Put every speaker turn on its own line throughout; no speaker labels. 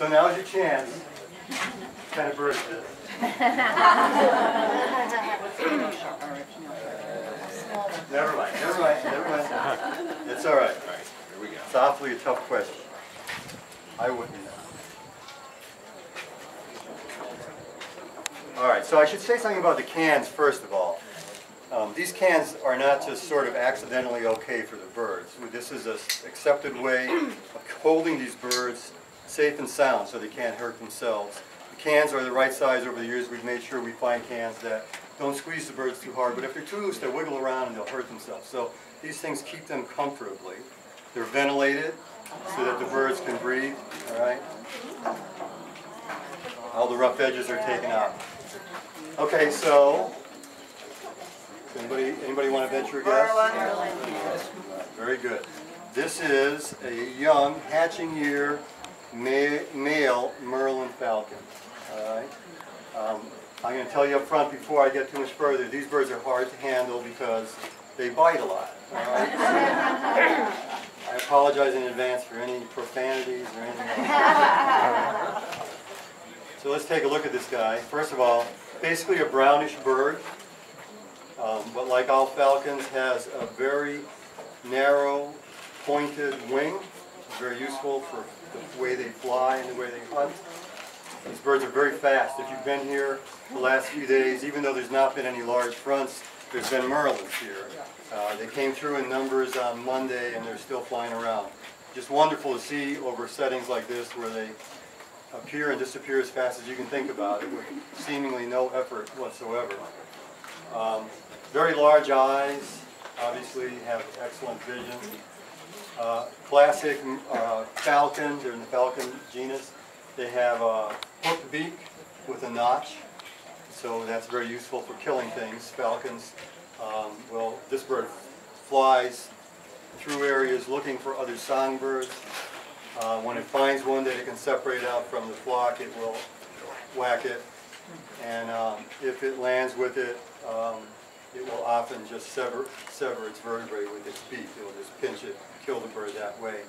So now's your chance. What kind of bird is this? Never mind. It's all right.
Here we go.
It's awfully a tough question. I wouldn't know. All right, so I should say something about the cans first of all. These cans are not just sort of accidentally okay for the birds. This is an accepted way of holding these birds safe and sound so they can't hurt themselves. The cans are the right size over the years. We've made sure we find cans that don't squeeze the birds too hard, but if they're too loose, they'll wiggle around and they'll hurt themselves. So these things keep them comfortably. They're ventilated so that the birds can breathe, all right? All the rough edges are taken out. Okay, so anybody want to venture a guess?
Merlin.
Very good. This is a young, hatching year, male Merlin falcon. All right. I'm going to tell you up front before I get too much further, these birds are hard to handle because they bite a lot. All right? I apologize in advance for any profanities or anything else. So let's take a look at this guy. First of all, basically a brownish bird, but like all falcons, has a very narrow, pointed wing. It's very useful for the way they fly and the way they hunt. These birds are very fast. If you've been here the last few days, even though there's not been any large fronts, there's been merlins here. They came through in numbers on Monday and they're still flying around. Just wonderful to see over settings like this where they appear and disappear as fast as you can think about it with seemingly no effort whatsoever. Very large eyes, obviously have excellent vision. Classic falcon, they're in the falcon genus. They have a hooked beak with a notch, so that's very useful for killing things. Falcons, this bird flies through areas looking for other songbirds. When it finds one that it can separate out from the flock, it will whack it, and if it lands with it, it will often just sever its vertebrae with its beak. It will just pinch it, kill the bird that way.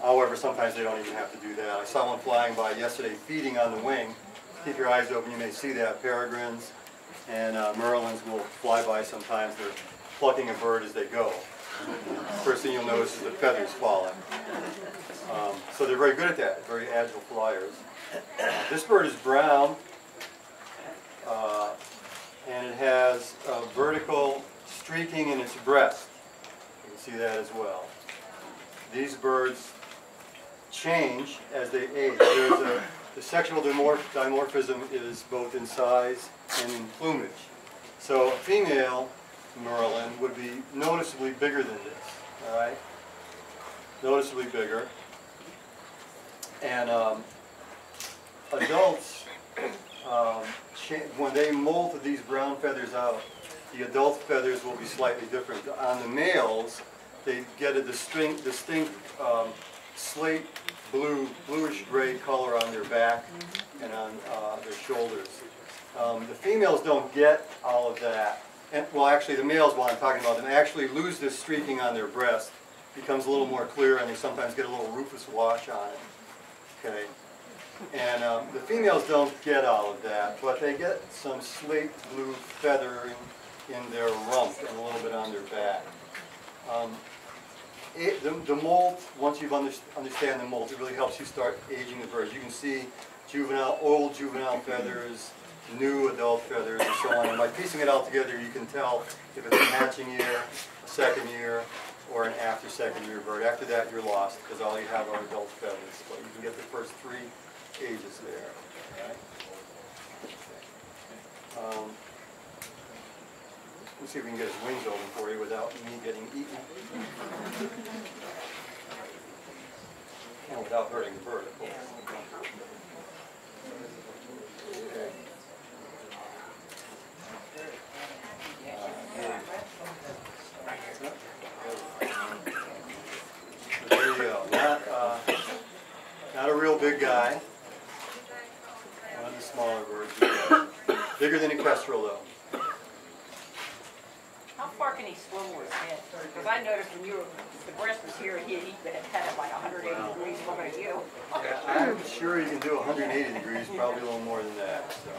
However, sometimes they don't even have to do that. I saw one flying by yesterday feeding on the wing. Keep your eyes open, you may see that. Peregrines and merlins will fly by sometimes. They're plucking a bird as they go. First thing you'll notice is the feathers falling. So they're very good at that, very agile flyers. This bird is brown, and it has a vertical streaking in its breast. You can see that as well. These birds change as they age. The sexual dimorphism is both in size and in plumage. So a female merlin would be noticeably bigger than this, all right? Noticeably bigger. And adults, when they molt these brown feathers out, the adult feathers will be slightly different. On the males, they get a distinct slate bluish gray color on their back and on their shoulders. The females don't get all of that. And, well, actually, the males, while I'm talking about them, actually lose this streaking on their breast. It becomes a little more clear, and they sometimes get a little rufous wash on it. Okay. And the females don't get all of that, but they get some slate blue feathering in their rump and a little bit on their back. The molt, once you understand the molt, it really helps you start aging the birds. You can see old juvenile feathers, new adult feathers, and so on. And by piecing it all together, you can tell if it's a hatching year, a second year, or an after second year bird. After that, you're lost because all you have are adult feathers. But you can get the first 3 ages there. Okay. Let's see if we can get his wings open for you without me getting eaten. And without hurting the bird, of course. Okay. There you go. Not a real big guy. One of the smaller birds. Bigger than a kestrel, though.
How far can he swim with his head? Because I noticed when the breast was here, he had it like 180 degrees looking at you.
Yeah, I'm sure you can do 180 degrees, probably a little more than that. So.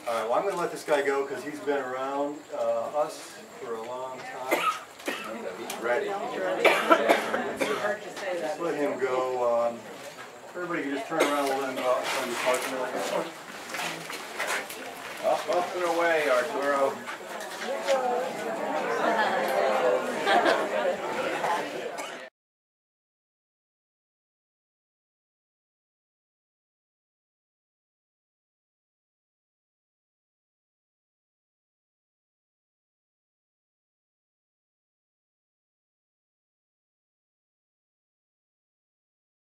All right, well, I'm going to let this guy go because he's been around us for a long time.
He's ready.
Just let him go. Everybody can just turn around and let him go out from the parking lot.
Up and away, Arturo.